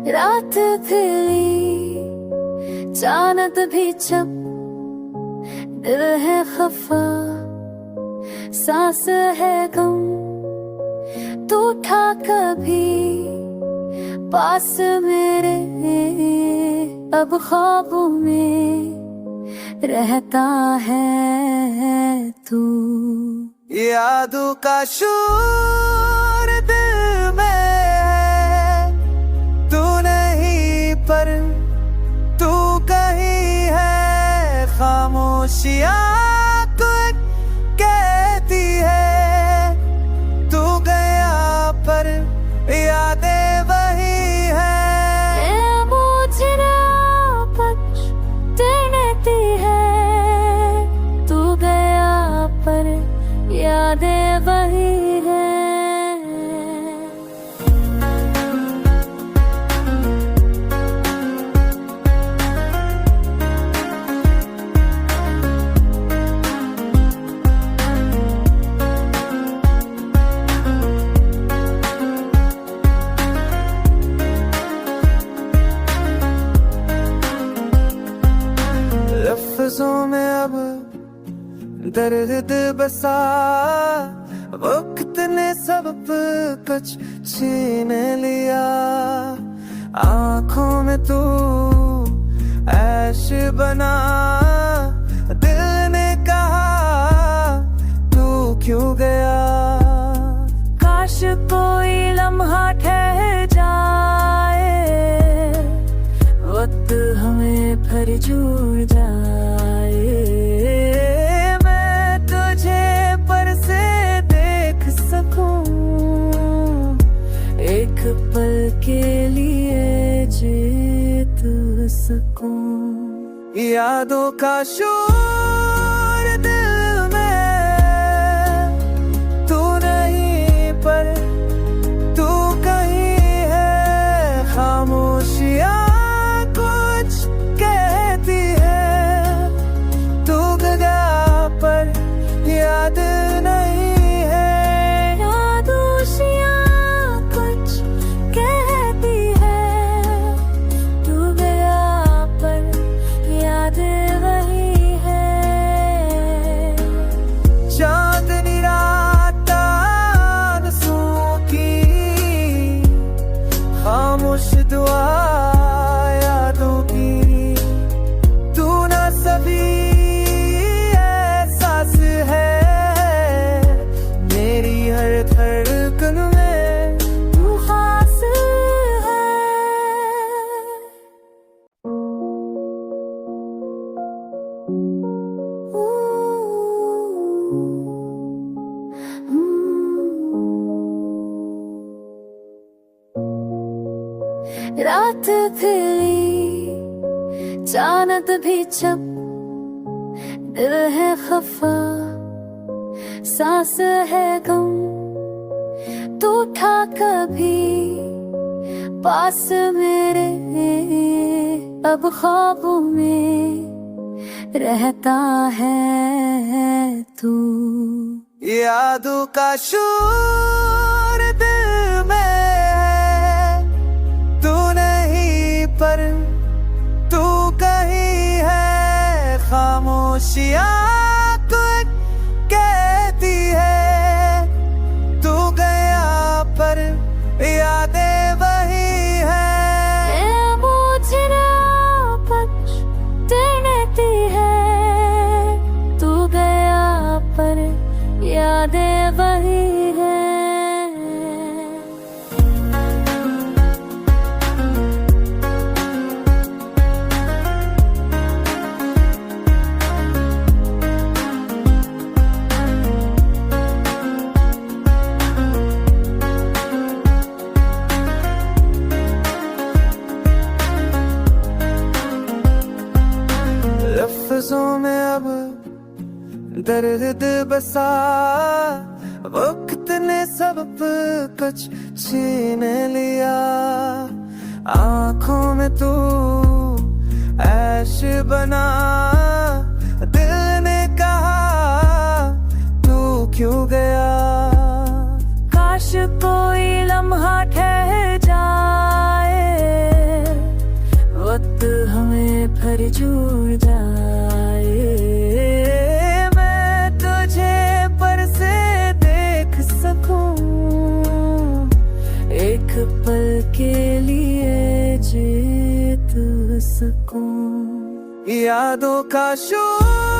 रात फिरी चानत भी चप, दिल है खफा सांस है गम। तू था कभी पास मेरे, अब ख्वाबों में रहता है तू। यादों का शोर दिल में है, तू नहीं पर तू कहीं है। खामोशियां कुछ कहती है, तू गया पर यादें वही है। मुझे ना पछताती है, तू गया पर यादें वही है। लफ्जों में अब दर्द बसा, वक्त ने सब कुछ छीन लिया। आंखों में तू ऐश बना, दिल ने कहा तू क्यों गया। काश कोई लम्हा ठहर जाए, वक्त हमें फिर जुड़ जाए। मैं तुझे पर से देख सकूं, एक पल के लिए जीत सकूं। यादों का शोर दिल में, तू नहीं पर तू कहीं है। खामोशियां कुछ कहती है, तू गया पर याद नहीं है। यादोशियां कुछ कहती है, तू गया पर याद वही है। चांदनी रात आंसुओं की खामोश दुआ यादों की। तू ना सभी एहसास है, मेरी हर धड़कन में तू खास है। रात फिरी चानत भी चप, दिल है खफा सांस है गम। तू था कभी पास मेरे, अब ख्वाबों में रहता है तू। यादों का शोर दिल में है, तू नहीं पर तू कहीं है। खामोशियां कुछ कहती है, तू गया पर यादें वही है। मुझे ना पछताती है, तू गया पर यादें वही है। लफ्जों में अब दर्द बसा, वक्त ने सब कुछ छीन लिया। आंखों में तू ऐश बना, भर जुड़ जाए। मैं तुझे पर से देख सकूं, एक पल के लिए जीत सकूं। यादों का शोर